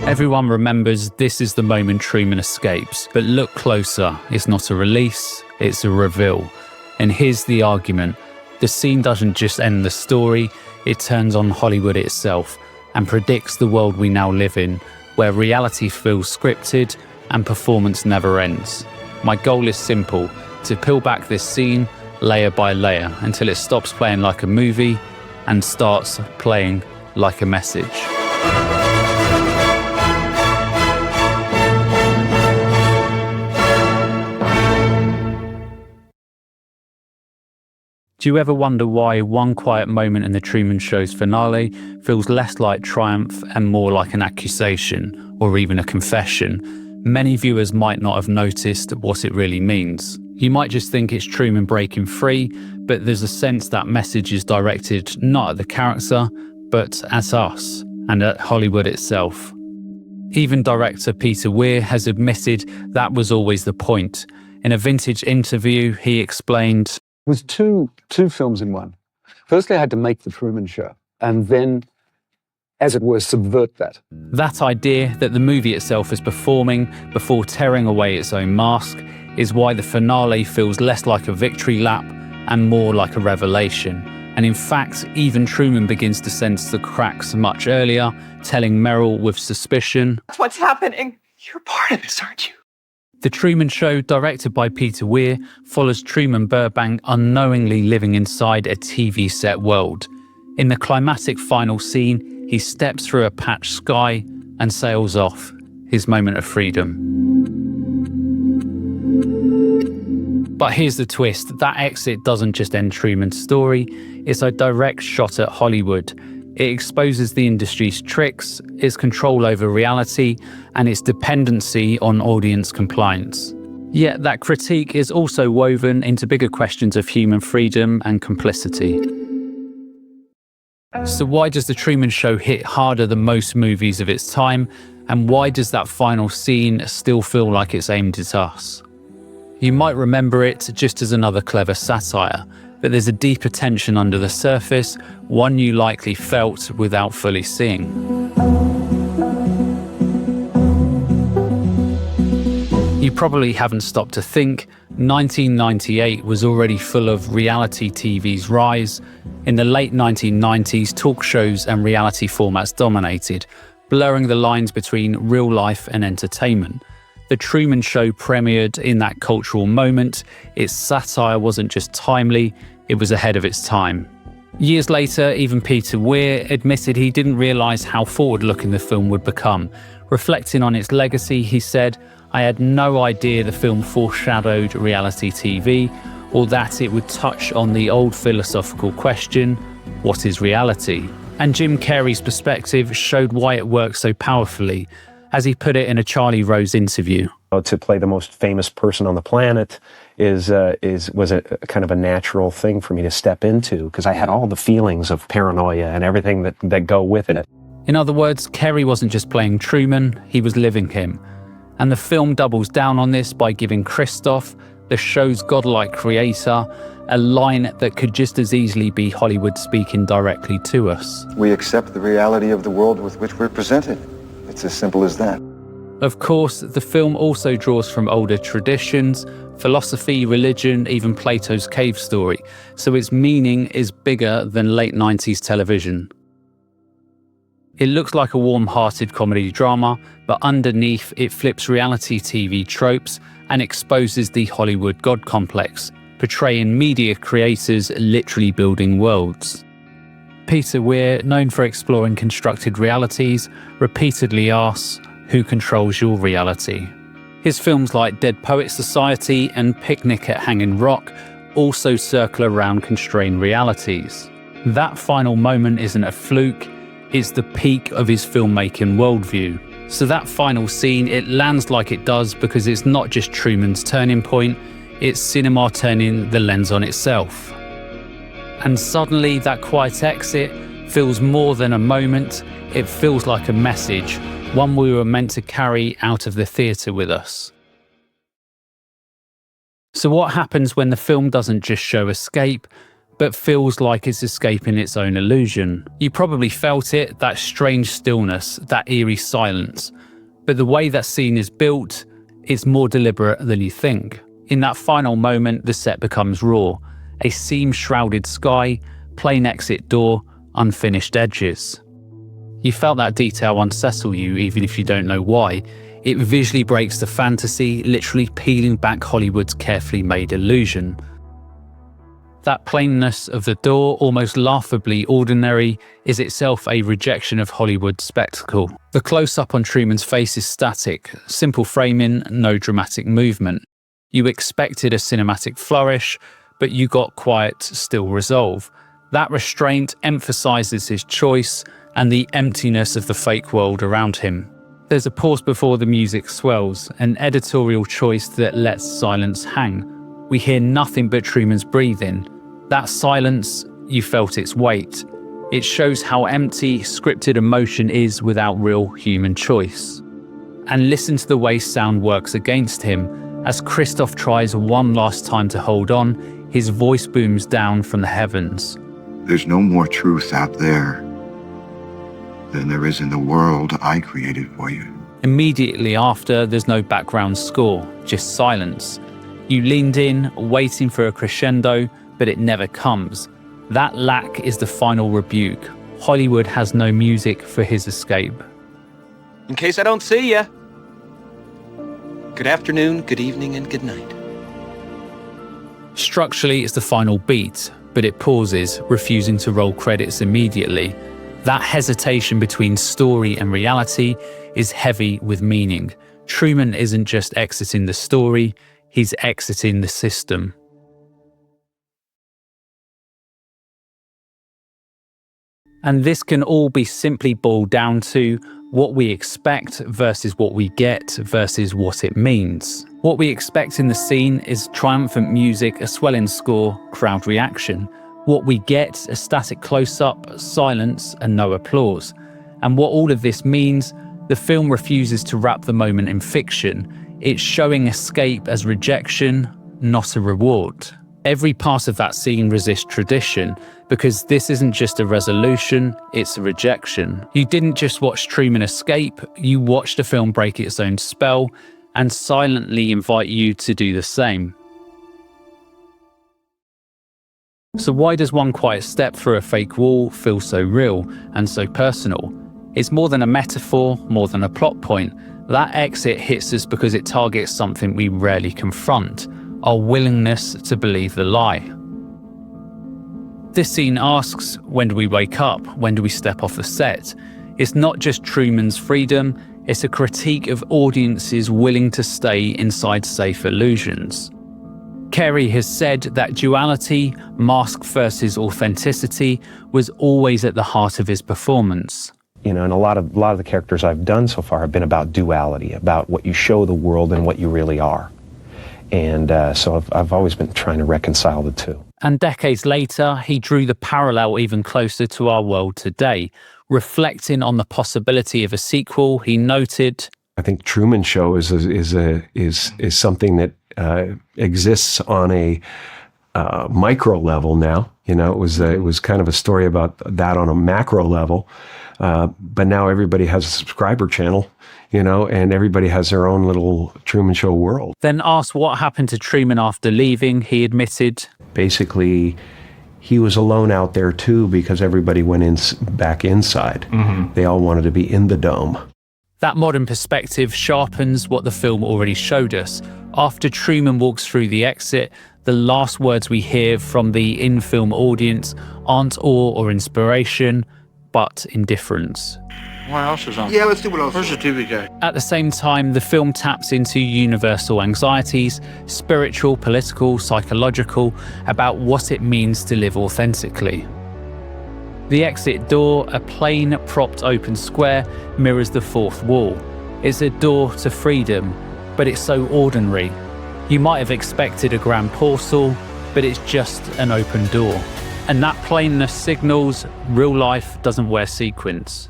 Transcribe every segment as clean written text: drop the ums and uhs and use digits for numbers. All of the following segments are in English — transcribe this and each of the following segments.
Everyone remembers this is the moment Truman escapes, but look closer, it's not a release, it's a reveal. And here's the argument. The scene doesn't just end the story, it turns on Hollywood itself and predicts the world we now live in, where reality feels scripted and performance never ends. My goal is simple, to peel back this scene layer by layer until it stops playing like a movie and starts playing like a message. Do you ever wonder why one quiet moment in the Truman Show's finale feels less like triumph and more like an accusation or even a confession? Many viewers might not have noticed what it really means. You might just think it's Truman breaking free, but there's a sense that message is directed not at the character, but at us and at Hollywood itself. Even director Peter Weir has admitted that was always the point. In a vintage interview, he explained, It was two films in one. Firstly, I had to make The Truman Show, and then, as it were, subvert that. That idea that the movie itself is performing before tearing away its own mask is why the finale feels less like a victory lap and more like a revelation. And in fact, even Truman begins to sense the cracks much earlier, telling Meryl with suspicion, "That's what's happening. You're part of this, aren't you?" The Truman Show, directed by Peter Weir, follows Truman Burbank unknowingly living inside a TV set world. In the climactic final scene, he steps through a patched sky and sails off, his moment of freedom. But here's the twist, that exit doesn't just end Truman's story, it's a direct shot at Hollywood. It exposes the industry's tricks, its control over reality, and its dependency on audience compliance. Yet that critique is also woven into bigger questions of human freedom and complicity. So why does The Truman Show hit harder than most movies of its time, and why does that final scene still feel like it's aimed at us? You might remember it just as another clever satire, but there's a deeper tension under the surface, one you likely felt without fully seeing. You probably haven't stopped to think, 1998 was already full of reality TV's rise. In the late 1990s, talk shows and reality formats dominated, blurring the lines between real life and entertainment. The Truman Show premiered in that cultural moment. Its satire wasn't just timely, it was ahead of its time. Years later, even Peter Weir admitted he didn't realise how forward-looking the film would become. Reflecting on its legacy, he said, "I had no idea the film foreshadowed reality TV, or that it would touch on the old philosophical question, what is reality?" And Jim Carrey's perspective showed why it worked so powerfully. As he put it in a Charlie Rose interview, to play the most famous person on the planet was a kind of a natural thing for me to step into, because I had all the feelings of paranoia and everything that go with it. In other words, Carrey wasn't just playing Truman, he was living him. And the film doubles down on this by giving Christof, the show's godlike creator, a line that could just as easily be Hollywood speaking directly to us. We accept the reality of the world with which we're presented. It's as simple as that. Of course, the film also draws from older traditions, philosophy, religion, even Plato's cave story, so its meaning is bigger than late 90s television. It looks like a warm-hearted comedy drama, but underneath it flips reality TV tropes and exposes the Hollywood God complex, portraying media creators literally building worlds. Peter Weir, known for exploring constructed realities, repeatedly asks, who controls your reality? His films like Dead Poets Society and Picnic at Hanging Rock also circle around constrained realities. That final moment isn't a fluke, it's the peak of his filmmaking worldview. So that final scene, it lands like it does because it's not just Truman's turning point, it's cinema turning the lens on itself. And suddenly that quiet exit feels more than a moment, it feels like a message, one we were meant to carry out of the theatre with us. So what happens when the film doesn't just show escape, but feels like it's escaping its own illusion. You probably felt it, that strange stillness, that eerie silence. But the way that scene is built, it's more deliberate than you think. In that final moment, the set becomes raw. A seam-shrouded sky, plain exit door, unfinished edges. You felt that detail unsettle you, even if you don't know why. It visually breaks the fantasy, literally peeling back Hollywood's carefully made illusion. That plainness of the door, almost laughably ordinary, is itself a rejection of Hollywood's spectacle. The close-up on Truman's face is static, simple framing, no dramatic movement. You expected a cinematic flourish, but you got quiet, still resolve. That restraint emphasizes his choice and the emptiness of the fake world around him. There's a pause before the music swells, an editorial choice that lets silence hang. We hear nothing but Truman's breathing. That silence, you felt its weight. It shows how empty scripted emotion is without real human choice. And listen to the way sound works against him. As Christoph tries one last time to hold on, his voice booms down from the heavens. There's no more truth out there than there is in the world I created for you. Immediately after, there's no background score, just silence. You leaned in, waiting for a crescendo, but it never comes. That lack is the final rebuke. Hollywood has no music for his escape. In case I don't see ya. Good afternoon, good evening, and good night. Structurally, it's the final beat, but it pauses, refusing to roll credits immediately. That hesitation between story and reality is heavy with meaning. Truman isn't just exiting the story, he's exiting the system. And this can all be simply boiled down to what we expect versus what we get versus what it means. What we expect in the scene is triumphant music, a swelling score, crowd reaction. What we get, a static close-up, silence, and no applause. And what all of this means, the film refuses to wrap the moment in fiction. It's showing escape as rejection, not a reward. Every part of that scene resists tradition, because this isn't just a resolution, it's a rejection. You didn't just watch Truman escape, you watched the film break its own spell and silently invite you to do the same. So why does one quiet step through a fake wall feel so real and so personal? It's more than a metaphor, more than a plot point. That exit hits us because it targets something we rarely confront, our willingness to believe the lie. This scene asks, when do we wake up? When do we step off the set? It's not just Truman's freedom, it's a critique of audiences willing to stay inside safe illusions. Carey has said that duality, mask versus authenticity, was always at the heart of his performance. You know, and a lot of the characters I've done so far have been about duality, about what you show the world and what you really are. And so I've always been trying to reconcile the two. And decades later, he drew the parallel even closer to our world today. Reflecting on the possibility of a sequel, he noted, I think Truman Show is something that exists on a micro level now. You know, it was kind of a story about that on a macro level, but now everybody has a subscriber channel, you know, and everybody has their own little Truman Show world. Then asked what happened to Truman after leaving, he admitted, basically, he was alone out there too because everybody went back inside. Mm-hmm. They all wanted to be in the dome. That modern perspective sharpens what the film already showed us. After Truman walks through the exit, the last words we hear from the in-film audience aren't awe or inspiration, but indifference. What else is on? Yeah, let's do what else. Where's the TV guy? At the same time, the film taps into universal anxieties, spiritual, political, psychological, about what it means to live authentically. The exit door, a plain, propped open square, mirrors the fourth wall. It's a door to freedom, but it's so ordinary. You might have expected a grand portal, but it's just an open door. And that plainness signals real life doesn't wear sequins.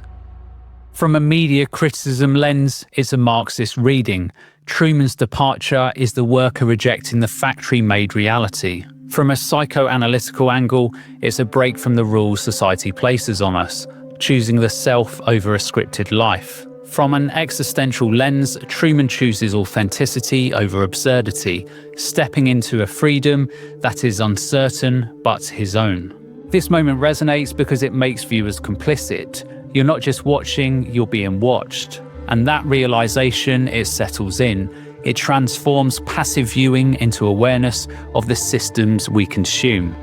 From a media criticism lens, it's a Marxist reading. Truman's departure is the worker rejecting the factory-made reality. From a psychoanalytical angle, it's a break from the rules society places on us, choosing the self over a scripted life. From an existential lens, Truman chooses authenticity over absurdity, stepping into a freedom that is uncertain but his own. This moment resonates because it makes viewers complicit. You're not just watching, you're being watched. And that realization, it settles in. It transforms passive viewing into awareness of the systems we consume.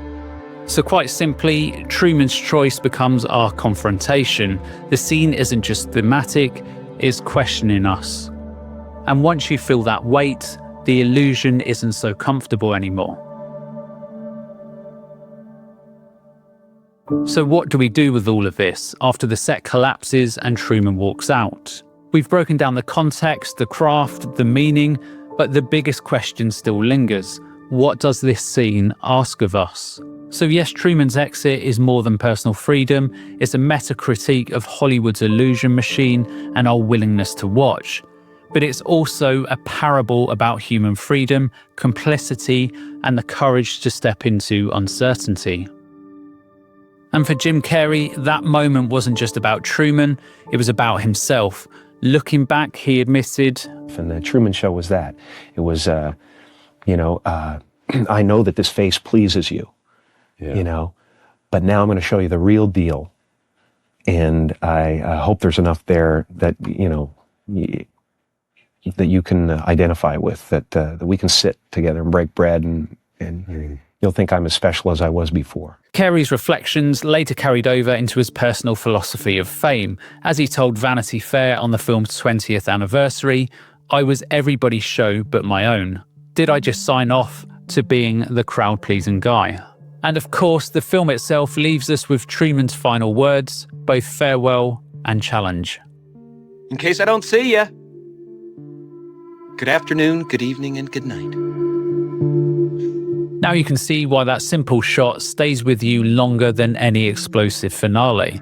So quite simply, Truman's choice becomes our confrontation. The scene isn't just thematic, it's questioning us. And once you feel that weight, the illusion isn't so comfortable anymore. So what do we do with all of this after the set collapses and Truman walks out? We've broken down the context, the craft, the meaning, but the biggest question still lingers. What does this scene ask of us? So yes, Truman's exit is more than personal freedom. It's a meta-critique of Hollywood's illusion machine and our willingness to watch. But it's also a parable about human freedom, complicity, and the courage to step into uncertainty. And for Jim Carrey, that moment wasn't just about Truman, it was about himself. Looking back, he admitted, and the Truman Show was that. It was, I know that this face pleases you, but now I'm going to show you the real deal. And I hope there's enough there that, that you can identify with, that we can sit together and break bread and you'll think I'm as special as I was before. Carrey's reflections later carried over into his personal philosophy of fame. As he told Vanity Fair on the film's 20th anniversary, "I was everybody's show but my own. Did I just sign off to being the crowd-pleasing guy?" And of course, the film itself leaves us with Truman's final words, both farewell and challenge. In case I don't see ya, good afternoon, good evening, and good night. Now you can see why that simple shot stays with you longer than any explosive finale.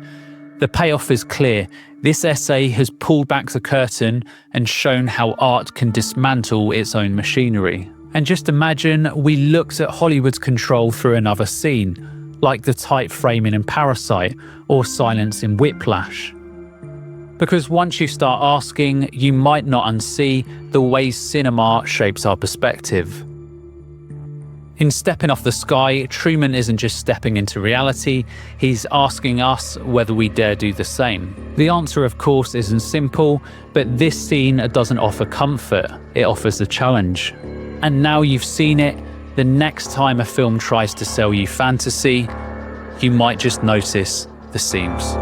The payoff is clear. This essay has pulled back the curtain and shown how art can dismantle its own machinery. And just imagine we looked at Hollywood's control through another scene, like the tight framing in Parasite or silence in Whiplash. Because once you start asking, you might not unsee the ways cinema shapes our perspective. In Stepping Off the Sky, Truman isn't just stepping into reality, he's asking us whether we dare do the same. The answer, of course, isn't simple, but this scene doesn't offer comfort, it offers a challenge. And now you've seen it, the next time a film tries to sell you fantasy, you might just notice the seams.